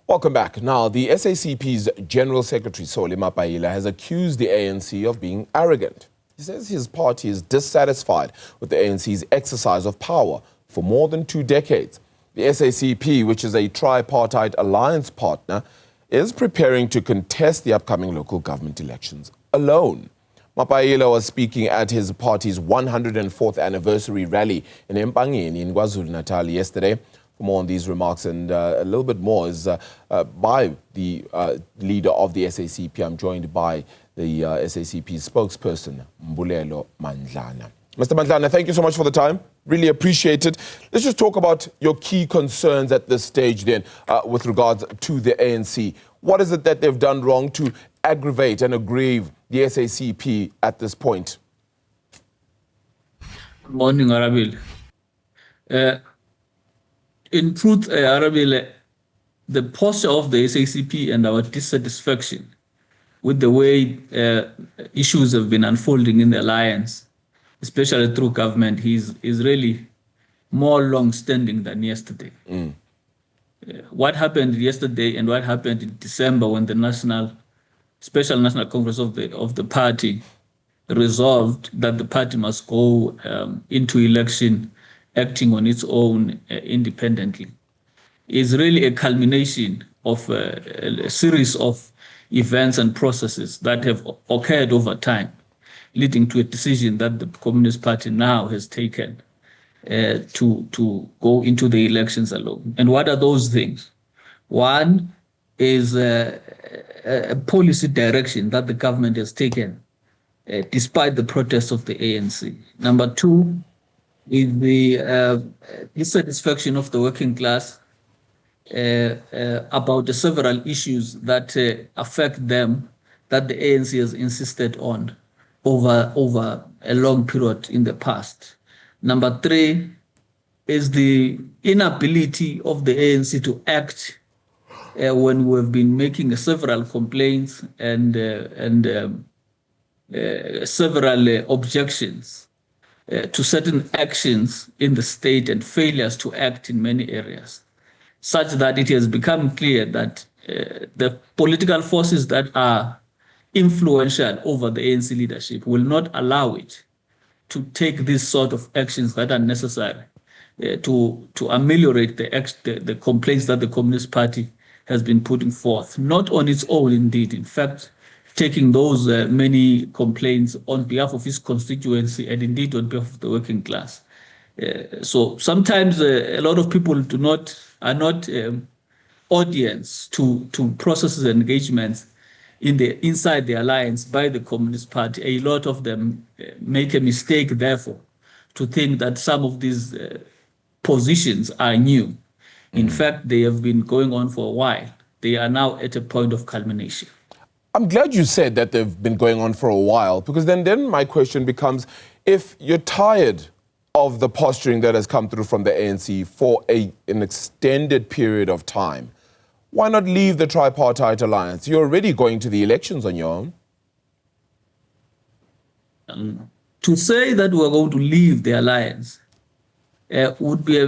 Welcome back. Now, the SACP's General Secretary, Mapaila, has accused the ANC of being arrogant. He says his party is dissatisfied with the ANC's exercise of power for more than 2 decades. The SACP, which is a tripartite alliance partner, is preparing to contest the upcoming local government elections alone. Mapaila was speaking at his party's 104th anniversary rally in Mpangeni in KwaZulu-Natal yesterday. For more on these remarks and a little bit more is by the leader of the SACP. I'm joined by the SACP spokesperson, Mbulelo Mandlana. Mr. Mandlana, thank you so much for the time. Really appreciate it. Let's just talk about your key concerns at this stage then with regards to the ANC. What is it that they've done wrong to aggravate and aggrieve the SACP at this point? Good morning, Arabile. In truth, Arabile, the posture of the SACP and our dissatisfaction with the way issues have been unfolding in the alliance, especially through government, is really more long-standing than yesterday. What happened yesterday and what happened in December when the Special National Congress of the party resolved that the party must go into election acting on its own independently, is really a culmination of a series of events and processes that have occurred over time, leading to a decision that the Communist Party now has taken to go into the elections alone. And what are those things? One is a policy direction that the government has taken despite the protests of the ANC. Number two is the dissatisfaction of the working class about the several issues that affect them that the ANC has insisted on over a long period in the past. Number three is the inability of the ANC to act when we have been making several complaints and several objections to certain actions in the state and failures to act in many areas, such that it has become clear that the political forces that are influential over the ANC leadership will not allow it to take these sort of actions that are necessary to ameliorate the complaints that the Communist Party has been putting forth, not on its own indeed. In fact, taking those many complaints on behalf of his constituency and indeed on behalf of the working class. So sometimes a lot of people are not audience to processes and engagements inside the alliance by the Communist Party. A lot of them make a mistake, therefore, to think that some of these positions are new. In fact, they have been going on for a while. They are now at a point of culmination. I'm glad you said that they've been going on for a while, because then my question becomes, if you're tired of the posturing that has come through from the ANC for an extended period of time, why not leave the tripartite alliance? You're already going to the elections on your own. To say that we're going to leave the alliance would be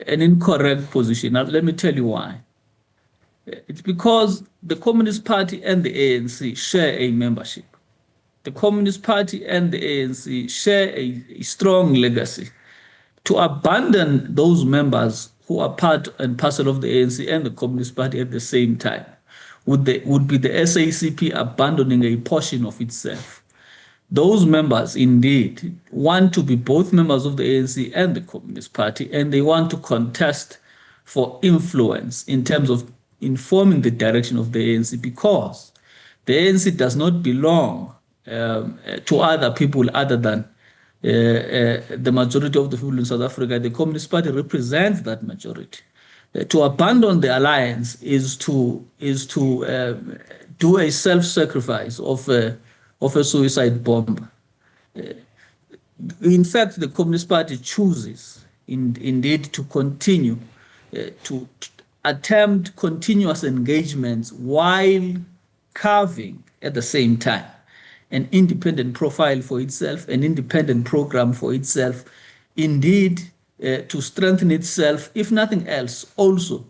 an incorrect position. Now, let me tell you why. It's because the Communist Party and the ANC share a membership. The Communist Party and the ANC share a strong legacy. To abandon those members who are part and parcel of the ANC and the Communist Party at the same time would be the SACP abandoning a portion of itself. Those members indeed want to be both members of the ANC and the Communist Party, and they want to contest for influence in terms of informing the direction of the ANC, because the ANC does not belong to other people other than the majority of the people in South Africa. The Communist Party represents that majority. To abandon the alliance is to do a self-sacrifice of a suicide bomb. In fact, the Communist Party chooses indeed to continue to attempt continuous engagements while carving at the same time an independent profile for itself, an independent program for itself, indeed to strengthen itself, if nothing else, also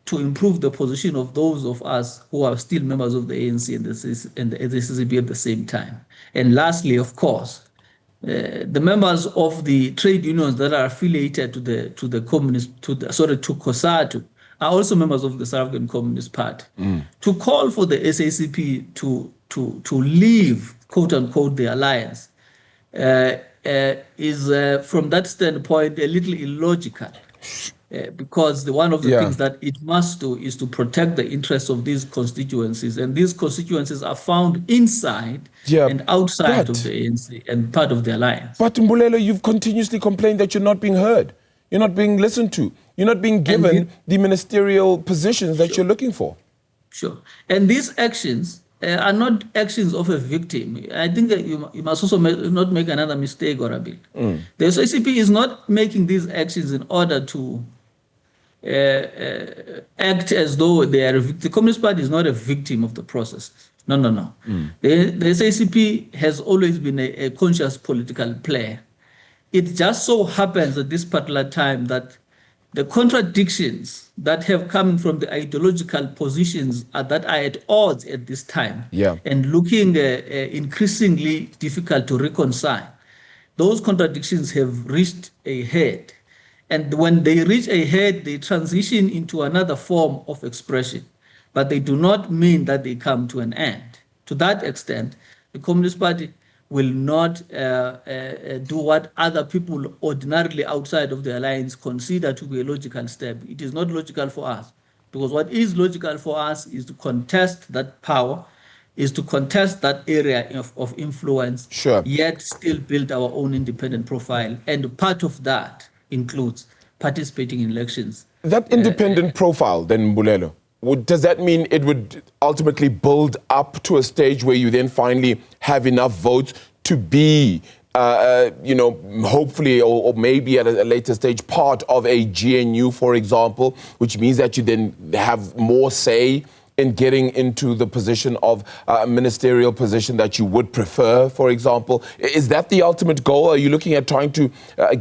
to improve the position of those of us who are still members of the ANC and the SACP at the same time. And lastly, of course, the members of the trade unions that are affiliated to COSATU are also members of the South African Communist Party. To call for the SACP to leave, quote unquote, the alliance is from that standpoint a little illogical. Because one of the things that it must do is to protect the interests of these constituencies, and these constituencies are found inside and outside of the ANC and part of the alliance. But Mbulelo, you've continuously complained that you're not being heard, you're not being listened to, you're not being given the ministerial positions that you're looking for. Sure, and these actions are not actions of a victim. I think that you must also not make another mistake, Arabile. The SACP is not making these actions in order to act as though they are the Communist Party is not a victim of the process. No. The SACP has always been a conscious political player. It just so happens at this particular time that the contradictions that have come from the ideological positions that are at odds at this time and looking increasingly difficult to reconcile. Those contradictions have reached a head. And when they reach a head, they transition into another form of expression. But they do not mean that they come to an end. To that extent, the Communist Party will not do what other people ordinarily outside of the alliance consider to be a logical step. It is not logical for us, because what is logical for us is to contest that power, is to contest that area of influence, yet still build our own independent profile. And part of that includes participating in elections. That independent profile, then, Mbulelo, does that mean it would ultimately build up to a stage where you then finally have enough votes to be, hopefully or maybe at a later stage, part of a GNU, for example, which means that you then have more say in getting into the position of a ministerial position that you would prefer, for example? Is that the ultimate goal? Are you looking at trying to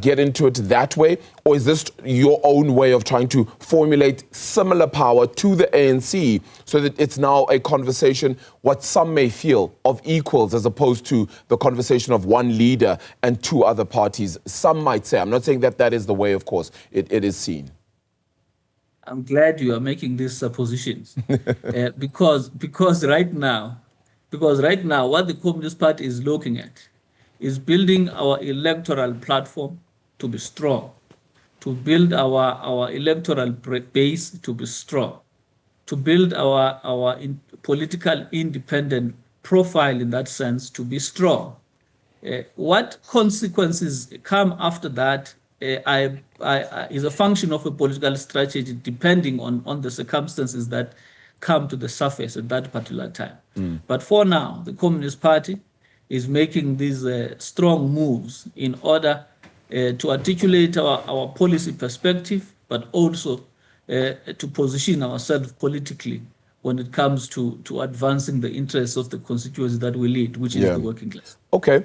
get into it that way? Or is this your own way of trying to formulate similar power to the ANC so that it's now a conversation, what some may feel, of equals as opposed to the conversation of one leader and two other parties? Some might say, I'm not saying that that is the way, of course, it is seen. I'm glad you are making these suppositions because right now, what the Communist Party is looking at is building our electoral platform to be strong, to build our electoral base to be strong, to build our political independent profile in that sense to be strong. What consequences come after that is a function of a political strategy depending on the circumstances that come to the surface at that particular time. But for now, the Communist Party is making these strong moves in order to articulate our policy perspective, but also to position ourselves politically when it comes to advancing the interests of the constituency that we lead, which is the working class. Okay.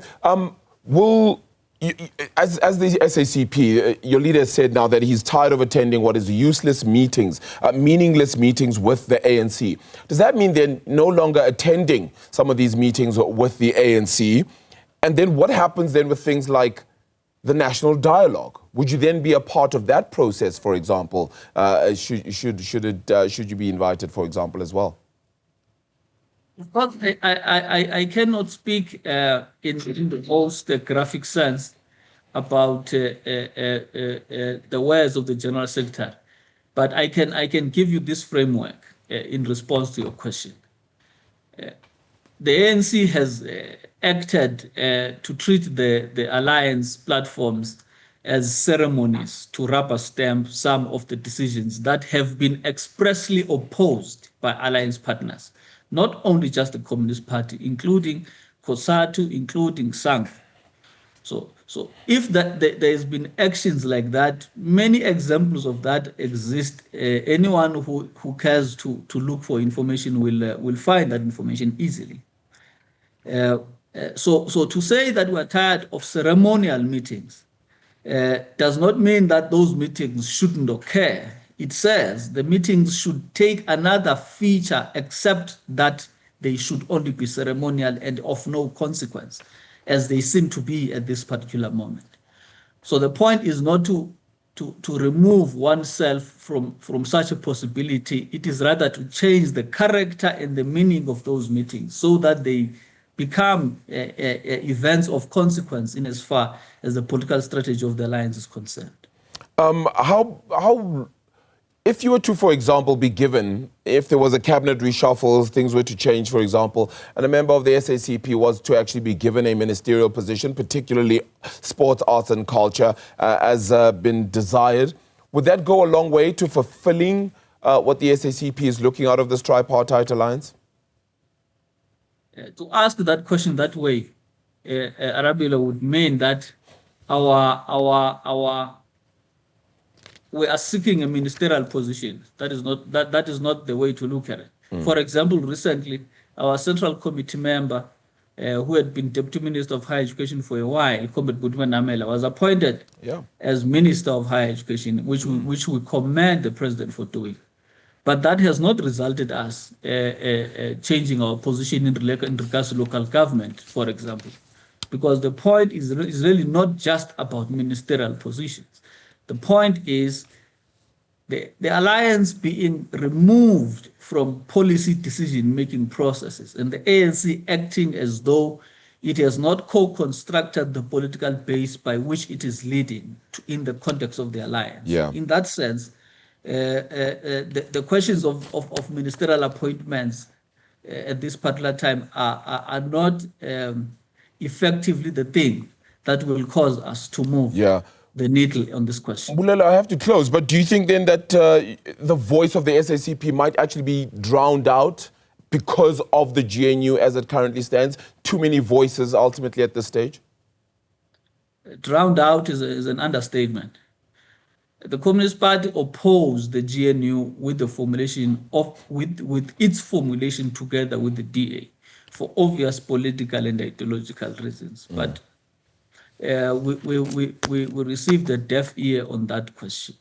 As the SACP, your leader said now that he's tired of attending what is useless meetings, meaningless meetings with the ANC. Does that mean they're no longer attending some of these meetings with the ANC? And then what happens then with things like the national dialogue? Would you then be a part of that process, for example? Should you be invited, for example, as well? Of course, I cannot speak in the most graphic sense about the words of the General Secretary, but I can give you this framework in response to your question. The ANC has acted to treat the alliance platforms as ceremonies to rubber stamp some of the decisions that have been expressly opposed by alliance partners. Not only just the Communist Party, including COSATU, including SANC. So if there has been actions like that, many examples of that exist. Anyone who cares to look for information will find that information easily. So to say that we're tired of ceremonial meetings does not mean that those meetings shouldn't occur it says the meetings should take another feature except that they should only be ceremonial and of no consequence, as they seem to be at this particular moment. So the point is not to remove oneself from such a possibility. It is rather to change the character and the meaning of those meetings so that they become events of consequence in as far as the political strategy of the alliance is concerned. If you were to, for example, be given, if there was a cabinet reshuffle, things were to change, for example, and a member of the SACP was to actually be given a ministerial position, particularly sports, arts and culture, as been desired, would that go a long way to fulfilling what the SACP is looking out of this tripartite alliance? To ask that question that way, Arabile, would mean that we are seeking a ministerial position. That is not the way to look at it. For example, recently, our Central Committee member, who had been Deputy Minister of Higher Education for a while, Mbulelo, was appointed as Minister of Higher Education, which we commend the President for doing. But that has not resulted us changing our position in regards to local government, for example, because the point is really not just about ministerial positions. The point is the alliance being removed from policy decision-making processes and the ANC acting as though it has not co-constructed the political base by which it is leading in the context of the alliance. Yeah. In that sense, the questions of ministerial appointments at this particular time are not effectively the thing that will cause us to move the needle on this question. Mbulelo, I have to close, but do you think then that the voice of the SACP might actually be drowned out because of the GNU as it currently stands? Too many voices ultimately at this stage? Drowned out is an understatement. The Communist Party opposed the GNU with the formulation with its formulation together with the DA for obvious political and ideological reasons. But we received a deaf ear on that question.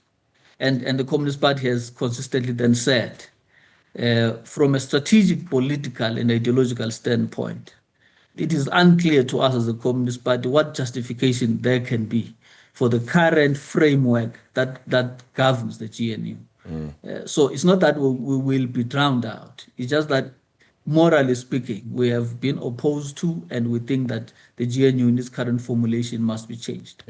And the Communist Party has consistently then said, from a strategic, political and ideological standpoint, it is unclear to us as a Communist Party what justification there can be for the current framework that governs the GNU. So it's not that we will be drowned out. It's just that, morally speaking, we have been opposed to, and we think that the GNU in its current formulation must be changed.